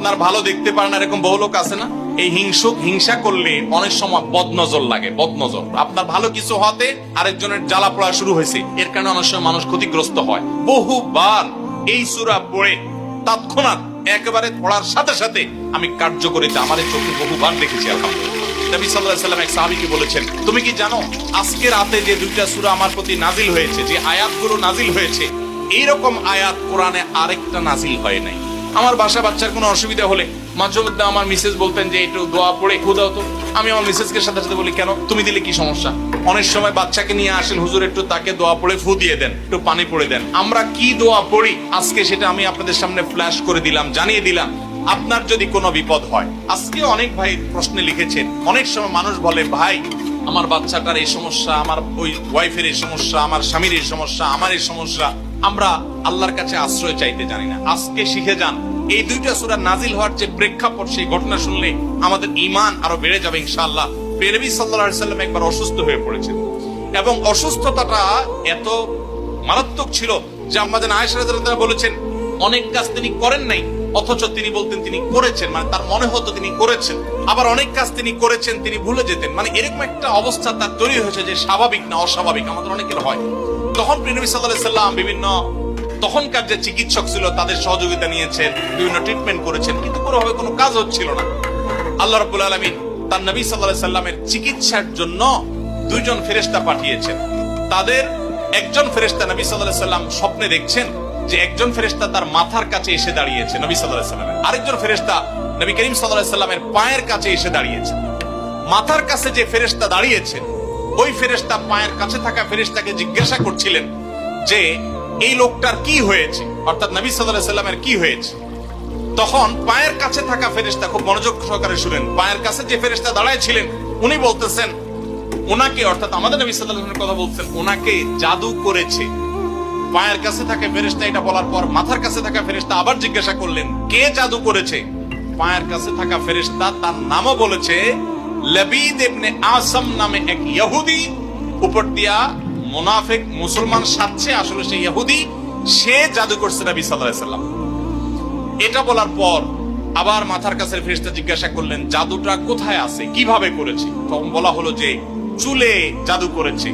আপনার ভালো দেখতে পারেন না, এরকম বহু লোক আছে না? এই হিংসা করলে অনেক সময় বদনজর লাগে, বদনজর। আপনার ভালো কিছু হতে আরেকজনের জ্বালা পড়া শুরু হয়েছে, এর কারণে অনেক সময় মানুষ ক্ষতিগ্রস্ত হয়। বহুবার এই সূরা পড়ে তৎক্ষণাৎ একেবারে পড়ার সাথে সাথে আমি কার্যকরিতা আমার এই চোখে বহুবার দেখেছি। আলহামদুলিল্লাহ। নবী সাল্লাল্লাহু আলাইহি ওয়াসাল্লাম এক সাহাবীকে বলেছেন, তুমি কি জানো আজকে রাতে যে দুইটা সূরা আমার প্রতি নাজিল হয়েছে, যে আয়াতগুলো নাজিল হয়েছে, এইরকম আয়াত কোরআনে আরেকটা নাজিল হয় নাই। আমার বাচ্চার কোনো অসুবিধা হলে মাঝে মধ্যে আমার মিসেস বলতেন যে একটু দোয়া পড়ে খুদাও তো। আমি আমার মিসেসকে সাথে সাথে বলি, কেন, তুমি দিলে কি সমস্যা? অনেক সময় বাচ্চাকে নিয়ে আসেন, হুজুর একটু তাকে দোয়া পড়ে ফু দিয়ে দেন, একটু পানি পড়ে দেন। আমরা কি দোয়া পড়ি আজকে সেটা আমি আপনাদের সামনে ফ্ল্যাশ করে দিলাম, জানিয়ে দিলাম। আপনার যদি কোনো বিপদ হয়, আজকে অনেক ভাই প্রশ্নে লিখেছেন, অনেক সময় মানুষ বলে, ভাই আমার বাচ্চাটার এই সমস্যা, আমার ওই ওয়াইফের এই সমস্যা, আমার স্বামীর এই সমস্যা, আমার এই সমস্যা। আমরা আল্লাহর কাছে আশ্রয় চাইতে জানি না। আজকে শিখে যান, এই দুইটা সূরা নাজিল হওয়ার যে প্রেক্ষাপট, সেই ঘটনা শুনলে আমাদের ঈমান আরো বেড়ে যাবে ইনশাআল্লাহ। নবী সাল্লাল্লাহু আলাইহি ওয়াসাল্লাম একবার অসুস্থ হয়ে পড়েছেন এবং অসুস্থতাটা এত মারাত্মক ছিল যে আম্মা জান আয়েশা রাদিয়াল্লাহু আনহা বলেছেন, অনেক কাজ তিনি করেন নাই, অথচ তিনি বলতেন তিনি করেছেন, মানে তার মনে হতো তিনি করেছেন। আবার অনেক কাজ তিনি করেছেন, তিনি ভুলে যেতেন। মানে এরকম একটা অবস্থা তার তৈরি হয়েছে যে স্বাভাবিক না অস্বাভাবিক, আমাদের অনেকের হয়। তখন নবী সাল্লাল্লাহু আলাইহি ওয়াসাল্লাম বিভিন্ন তখনকার যে চিকিৎসক ছিল তাদের সহযোগিতা নিয়েছেন, বিভিন্ন ট্রিটমেন্ট করেছেন, কিন্তু কোনোভাবে কোনো কাজ হচ্ছিল না। আল্লাহ রাব্বুল আলামিন তার নবী সাল্লাল্লাহু আলাইহি ওয়াসাল্লামের চিকিৎসার জন্য দুইজন ফেরেশতা পাঠিয়েছেন। তাদের একজন ফেরেশতা নবী সাল্লাল্লাহু আলাইহি ওয়াসাল্লাম স্বপ্নে দেখছেন যে একজন ফেরেশতা তার মাথার কাছে এসে দাঁড়িয়েছে নবী সাল্লাল্লাহু আলাইহি ওয়াসাল্লামের, আরেকজন ফেরেশতা নবী করিম সাল্লাল্লাহু আলাইহি ওয়াসাল্লামের পায়ের কাছে এসে দাঁড়িয়েছে। মাথার কাছে যে ফেরেশতা দাঁড়িয়েছেন, ওই ফেরেশতা পায়ের কাছে থাকা ফেরেশতাকে জিজ্ঞাসা করছিলেন যে এই লোকটার কি হয়েছে, অর্থাৎ নবী সাল্লাল্লাহু আলাইহি ওয়াসাল্লামের কি হয়েছে। তখন পায়ের কাছে থাকা ফেরেশতা, খুব মনোযোগ সহকারে শুনেন, পায়ের কাছে যে ফেরেশতা দাঁড়ায় ছিলেন উনি বলতেছেন, ওনাকে, অর্থাৎ আমাদের নবী সাল্লাল্লাহু আলাইহি ওয়াসাল্লামের কথা বলছেন, ওনাকে জাদু করেছে। পায়ের কাছে থাকা ফেরেশতা এটা বলার পর মাথার কাছে থাকা ফেরেশতা আবার জিজ্ঞাসা করলেন, কে জাদু করেছে? পায়ের কাছে থাকা ফেরেশতা তার নামও বলেছে, লাবিদ ইবনে আসাম নামে এক ইহুদি, উপর দিয়া মুনাফিক মুসলমান সাজছে, আসলে সে ইহুদি, সে জাদু করছে নবী সাল্লাল্লাহু আলাইহি ওয়াসাল্লাম। এটা বলার পর আবার মাথার কাছে ফেরেশতা জিজ্ঞাসা করলেন, জাদুটা কোথায় আছে, কিভাবে করেছে? তখন বলা হলো যে চুলে জাদু করেছে,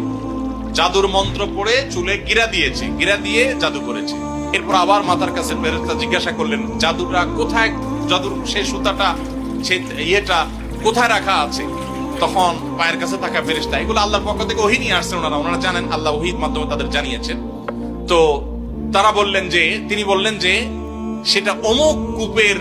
জাদুর মন্ত্র পড়ে চুলে গিরা দিয়েছে, গিরা দিয়ে জাদু করেছে। এরপর আবার মাথার কাছে ফেরেশতা জিজ্ঞাসা করলেন, জাদুটা কোথায়, জাদুর সেই সুতাটা, সেই ইয়েটা কোথায় রাখা আছে? তখন পায়ের কাছে থাকা ফেরেশতা, এগুলো আল্লাহর পক্ষ থেকে ওহী নিয়ে আসছেন, ওনারা জানেন, আল্লাহ ওহীর মাধ্যমে তাদের জানিয়েছেন। তো তারা বললেন যে, তিনি বললেন যে সেটা অমুক কূপের